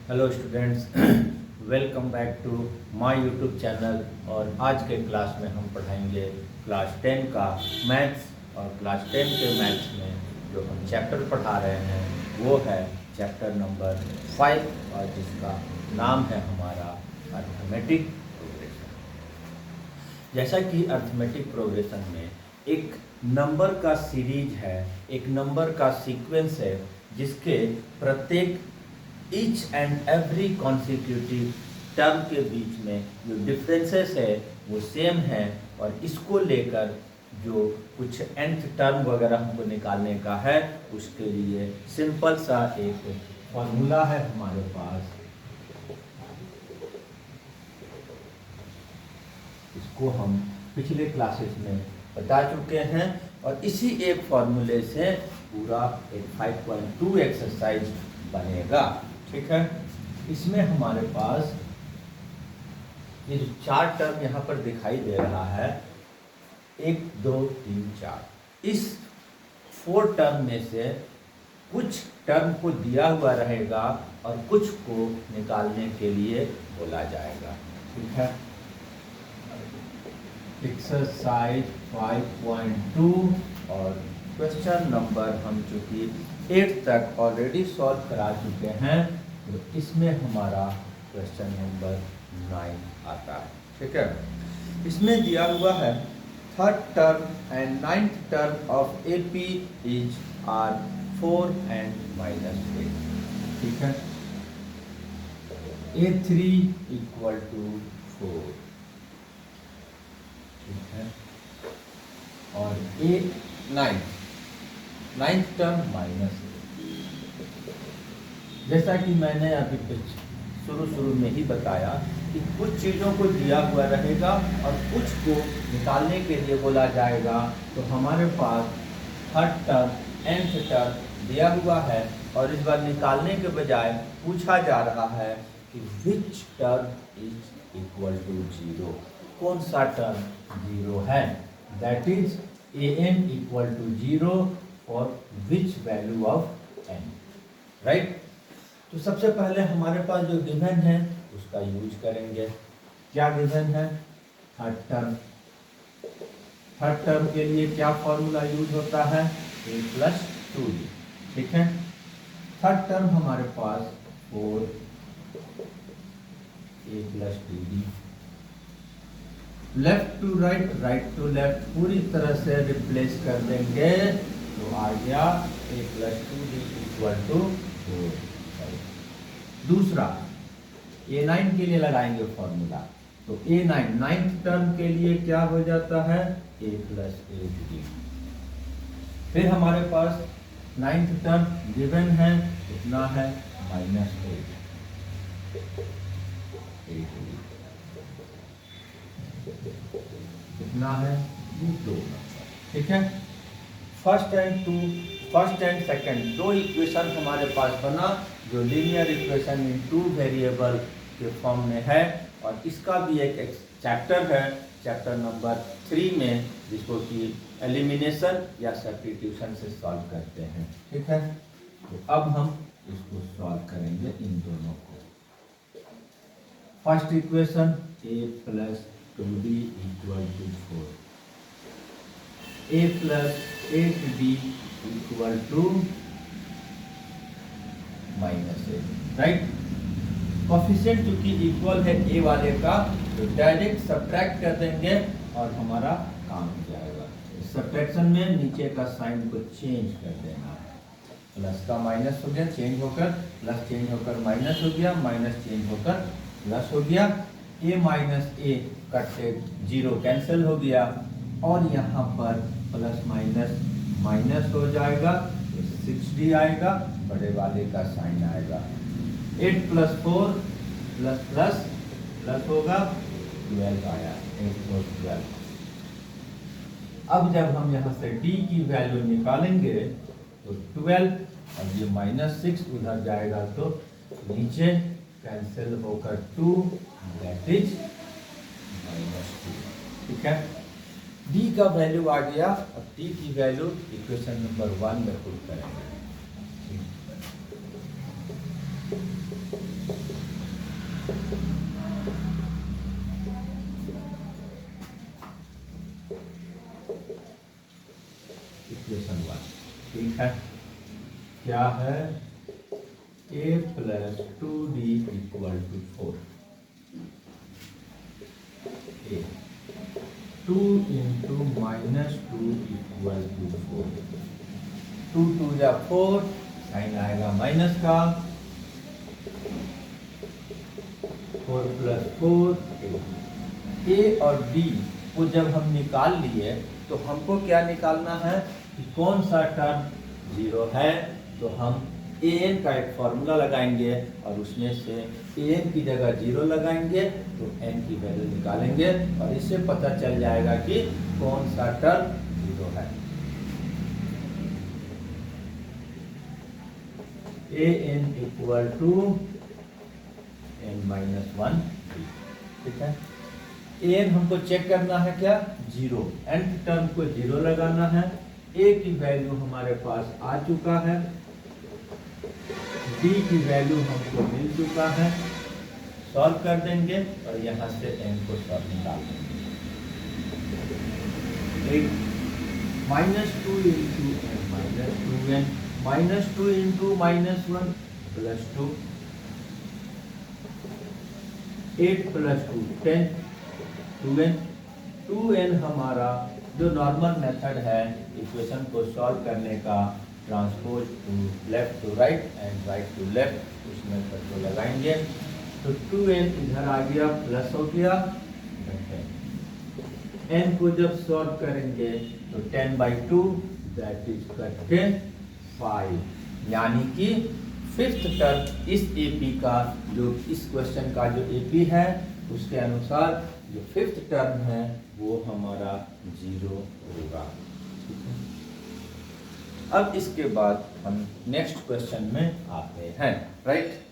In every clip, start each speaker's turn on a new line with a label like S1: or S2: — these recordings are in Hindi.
S1: Hello students, welcome back to my YouTube channel. और आज के क्लास में हम पढ़ाएंगे क्लास 10 का मैथ्स। और क्लास 10 के मैथ्स में जो हम चैप्टर पढ़ा रहे हैं वो है चैप्टर नंबर 5, और जिसका नाम है हमारा अर्थमेटिक प्रोग्रेशन। जैसा कि अर्थमेटिक प्रोग्रेशन में एक नंबर का सीरीज है, एक नंबर का सीक्वेंस है, जिसके प्रत्येक each and every consecutive term के बीच में जो डिफरेंसेस है वो सेम है। और इसको लेकर जो कुछ nth टर्म वगैरह हमको निकालने का है, उसके लिए सिंपल सा एक फॉर्मूला है हमारे पास। इसको हम पिछले क्लासेस में बता चुके हैं, और इसी एक फॉर्मूले से पूरा एक 5.2 एक्सरसाइज बनेगा। ठीक है, इसमें हमारे पास ये जो 4 टर्म यहाँ पर दिखाई दे रहा है, 1 2 3 4, इस 4 टर्म में से कुछ टर्म को दिया हुआ रहेगा और कुछ को निकालने के लिए बोला जाएगा। ठीक है, एक्सरसाइज 5.2 और क्वेश्चन नंबर हम चूंकि 8 तक ऑलरेडी सॉल्व करा चुके हैं, तो इसमें हमारा क्वेश्चन नंबर 9 आता है। ठीक है, इसमें दिया हुआ है third term and ninth term of AP is are 4 and -8। ठीक है, A3 इक्वल टू 4। ठीक है, और नाइन्थ टर्म -8। जैसा कि मैंने अभी शुरू में ही बताया कि कुछ चीज़ों को दिया हुआ रहेगा और कुछ को निकालने के लिए बोला जाएगा। तो हमारे पास थर्ड टर्म nth टर्म दिया हुआ है, और इस बार निकालने के बजाय पूछा जा रहा है कि which term is equal to 0। कौन सा टर्म 0 है? That is an equal to 0 for which value of n। Right, तो सबसे पहले हमारे पास जो गिवन है उसका यूज करेंगे। क्या गिवन है? Third term. थर्ड टर्म के लिए क्या फॉर्मूला यूज होता है? a + 2d। ठीक है, थर्ड टर्म हमारे पास 4 a + 2d। Left to right, right to left पूरी तरह से रिप्लेस कर देंगे, तो आ गया a + 2d इक्वल टू 4। दूसरा A9 के लिए लगाएंगे फॉर्मूला, तो A9 नाइन्थ टर्म के लिए क्या हो जाता है? a + 8d। फिर हमारे पास नाइन्थ टर्म गिवन है, कितना है? -8d। कितना है? 2। ठीक है, फर्स्ट एंड सेकंड दो इक्वेशन हमारे पास बना, जो लीनियर इक्वेशन इन 2 वेरिएबल के फॉर्म में है। और इसका भी एक चैप्टर है, चैप्टर नंबर 3 में, जिसको कि एलिमिनेशन या सब्स्टिट्यूशन से सॉल्व करते हैं। ठीक है, तो अब हम इसको सॉल्व करेंगे इन दोनों को। First equation a + 2d equal to 4, a + 8d equal to -8। Right, coefficient चूंकि इक्वल है a वाले का, तो डायरेक्ट सब्ट्रैक्ट कर देंगे और हमारा काम हो जाएगा। सब्ट्रैक्शन में नीचे का साइन को चेंज कर देना है। प्लस का माइनस हो गया, चेंज होकर प्लस, चेंज होकर माइनस हो गया, माइनस चेंज होकर प्लस हो गया। a - a कट से 0 कैंसिल हो गया, और यहाँ पर प्लस माइनस माइनस हो जाएगा, तो 6d आएगा, बड़े वाले का साइन आएगा। 8 + 4 प्लस प्लस प्लस होगा, 12 आया, 8 + 12। अब जब हम यहाँ से d की वैल्यू निकालेंगे तो 12, और ये -6 उधर जाएगा तो नीचे कैंसिल होकर 2, दैट इज -2। ठीक है, d का वैल्यू आ गया। अब d की वैल्यू इक्वेशन नंबर 1 में पुट करेंगे। ठीक है, क्या है, a plus 2d equal to 4, a 2 into minus 2 equal to 4, 2 2 या 4, साइन आएगा माइनस का, 4 प्लस 4, ए और डी को जब हम निकाल लिए तो हमको क्या निकालना है कि कौन सा टर्म जीरो है। तो हम ए एन का एक फॉर्मूला लगाएंगे और उसमें से ए एन की जगह जीरो लगाएंगे तो एन की वैल्यू निकालेंगे और इससे पता चल जाएगा कि कौन सा टर्म जीरो है। A N equal to N minus 1, ठीक है। ए एन हमको चेक करना है क्या, जीरो, एन टर्म को जीरो लगाना है, ए की वैल्यू हमारे पास आ चुका है, डी की वैल्यू हमको मिल चुका है, सॉल्व कर देंगे और यहाँ से एन को सॉल्व निकाल देंगे। -2 into n minus 2n, -2 into -1 plus 2, 8 plus 2 10, 2n, 2n हमारा जो नॉर्मल मेथड है इक्वेशन को सॉल्व करने का, transpose to left to right and right to left, उस मेथड को लगाएंगे तो 2n इधर आ गया प्लस हो गया, n को जब सॉल्व करेंगे तो 10/2 दैट इज 5, यानी कि फिफ्थ टर्म इस एपी का, जो इस क्वेश्चन का जो एपी है उसके अनुसार जो फिफ्थ टर्म है वो हमारा जीरो होगा। अब इसके बाद हम नेक्स्ट क्वेश्चन में आते हैं, राइट।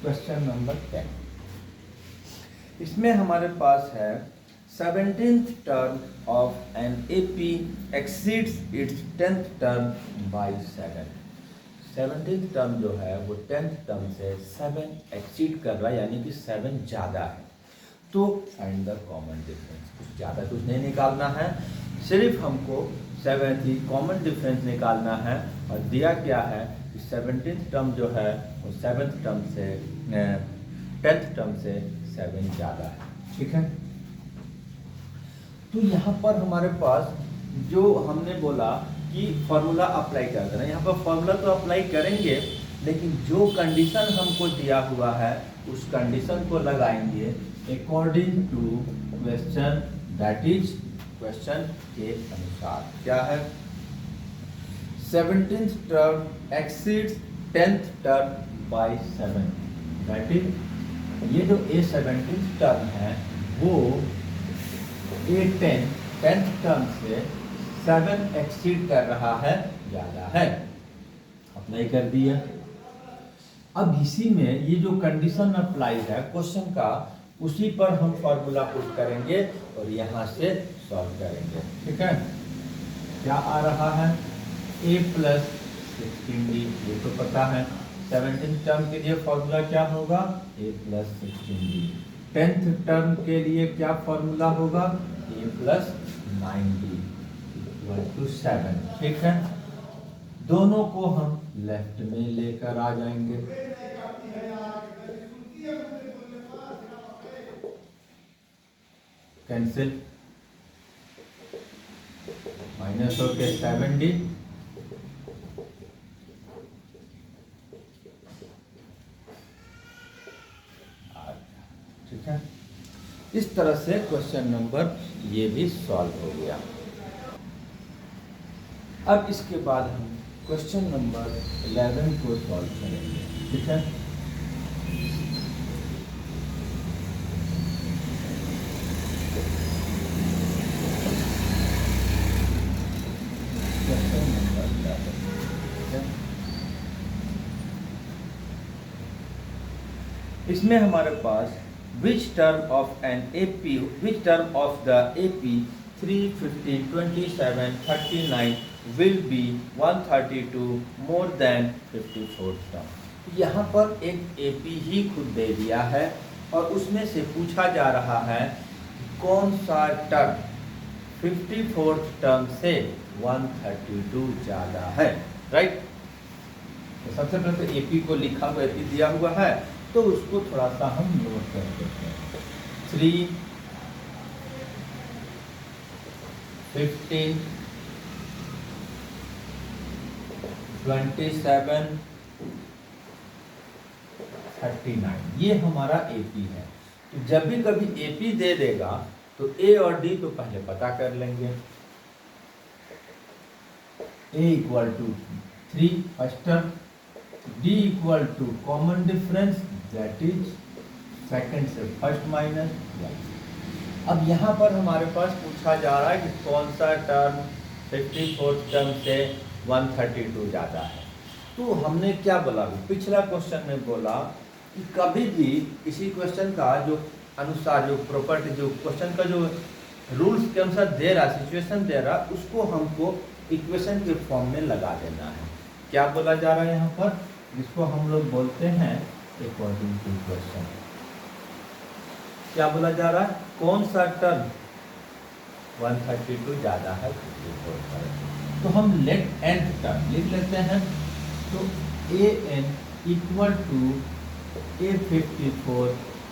S1: क्वेश्चन नंबर 10, इसमें हमारे पास है 17th term of an AP exceeds its 10th term by 7। 17th term जो है वो 10th टर्म से 7 एक्सीड कर रहा है, यानी कि 7 ज़्यादा है। तो फाइंड द कॉमन डिफरेंस, कुछ ज़्यादा कुछ नहीं निकालना है, सिर्फ हमको 7 की कॉमन डिफरेंस निकालना है। और दिया क्या है कि 17th टर्म जो है वो 7th टर्म से 10th टर्म से 7 ज़्यादा है, ठीक है। तो यहाँ पर हमारे पास जो हमने बोला कि फॉर्मूला अप्लाई कर देना, यहाँ पर फॉर्मूला तो अप्लाई करेंगे लेकिन जो कंडीशन हमको दिया हुआ है उस कंडीशन को लगाएंगे according to question, that is question के अनुसार। क्या है, 17th term exceeds 10th term by 7, that is ये जो A17th टर्म है वो A10 10th टर्म से 7 एक्सीड कर रहा है, ज़्यादा है, अप्लाई कर दिया। अब इसी में ये जो कंडीशन अप्लाई है क्वेश्चन का, उसी पर हम फॉर्मूला पुट करेंगे और यहाँ से सॉल्व करेंगे, ठीक है। क्या आ रहा है, a प्लस 16d, ये तो पता है। 17th टर्म के लिए फॉर्मूला क्या होगा, a plus 16d। 10th term के लिए क्या फॉर्मूला होगा, a plus 9d equal to 7, ठीक है। दोनों को हम लेफ्ट में लेकर आ जाएंगे, कैंसिल, माइनस हो के 7d, ठीक है। इस तरह से क्वेश्चन नंबर ये भी सॉल्व हो गया। अब इसके बाद हम क्वेश्चन नंबर 11 को सॉल्व करेंगे, ठीक है। इसमें हमारे पास which term of an AP, which term of the AP 3, 15, 27, 39 will be 132 more than 54 term. यहाँ पर एक एपी ही खुद दे दिया है और उसमें से पूछा जा रहा है कौन सा टर्म 54 टर्म से 132 ज़्यादा है, राइट। तो सबसे पहले तो एपी को लिखा हुआ एपी दिया हुआ है तो उसको थोड़ा सा हम नोट कर देते हैं। 3, 15, 27, 39 ये हमारा एपी है। तो जब भी कभी एपी दे देगा तो ए और डी तो पहले पता कर लेंगे। A equal to 3 first term, d equal to common difference that is second से फर्स्ट माइनस 1। अब यहाँ पर हमारे पास पूछा जा रहा है कि कौन सा टर्म 54 टर्म से 132 ज़्यादा है। तो हमने क्या बोला, पिछला क्वेश्चन में बोला कि कभी भी किसी क्वेश्चन का जो अनुसार जो प्रॉपर्टी, जो क्वेश्चन का जो रूल्स के अनुसार दे रहा, सिचुएशन दे रहा, उसको हमको इक्वेशन के फॉर्म में लगा देना है। क्या बोला जा रहा है यहाँ पर, जिसको हम लोग बोलते हैं अकॉर्डिंग टू क्वेश्चन। क्या बोला जा रहा है, कौन सा टर्म 132 ज़्यादा है 54 पर। तो हम लेट एन टर्म लिख लेते हैं। तो a N equal to a 54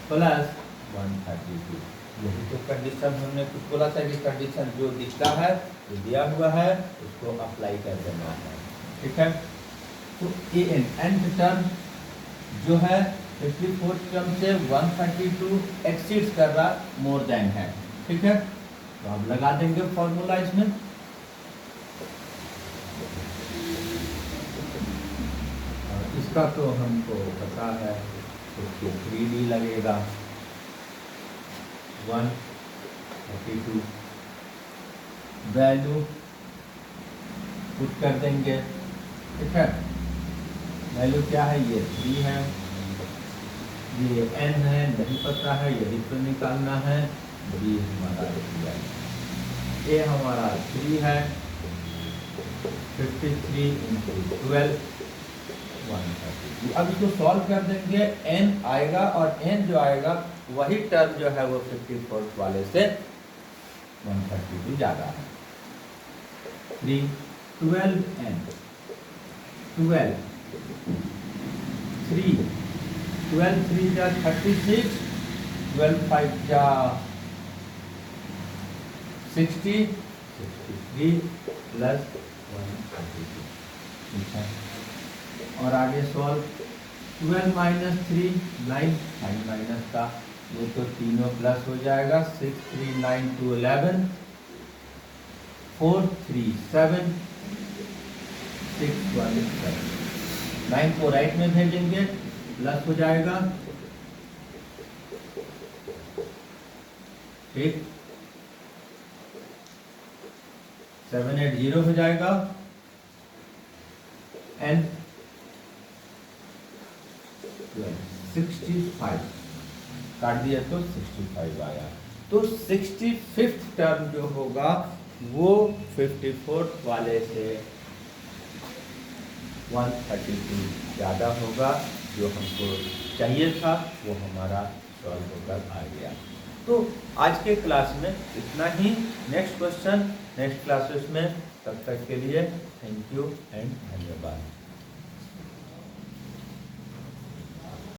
S1: plus 132, यही तो कंडीशन हमने कुछ बोला था कि कंडीशन जो दिखता है, जो दिया हुआ है, उसको अप्लाई कर देना है, ठीक है। तो ए एन टर्म जो है 54 टर्म से 132 एक्सीड कर रहा, मोर देन है, ठीक है। तो आप लगा देंगे फॉर्मूला इसमें। और इसका तो हमको पता है, तो 3D लगेगा 132, वैल्यू पुट कर देंगे, ठीक है। वैल्यू क्या है, ये 3 है, ये n है, नहीं पता है, यही तो निकालना है। b हमारा ए हमारा 3 है, 53 इंटू 12 132। अब इसको सॉल्व कर देंगे, n आएगा और n जो आएगा वही टर्म जो है वो 54 वाले से 132 ज़्यादा है। 3 12n 12 3 12 3 जा 36, 12 5 जा 60, 63 प्लस 132, ठीक है। और आगे सॉल्व 12 माइनस 3 9, 9 माइनस का ये तो तीनों प्लस हो जाएगा, 6 3 9 2 11, 4 3 7 6 1 7, 9 को राइट में भेजेंगे, प्लस हो जाएगा, ठीक, 7 8 0 हो जाएगा, एंड 65 काट दिया तो 65 आया। तो 65th टर्म जो होगा वो 54 वाले से 132 ज़्यादा होगा, जो हमको चाहिए था वो हमारा सॉल्व होकर आ गया। तो आज के क्लास में इतना ही। नेक्स्ट क्वेश्चन नेक्स्ट क्लासेस में, तब तक के लिए थैंक यू एंड धन्यवाद।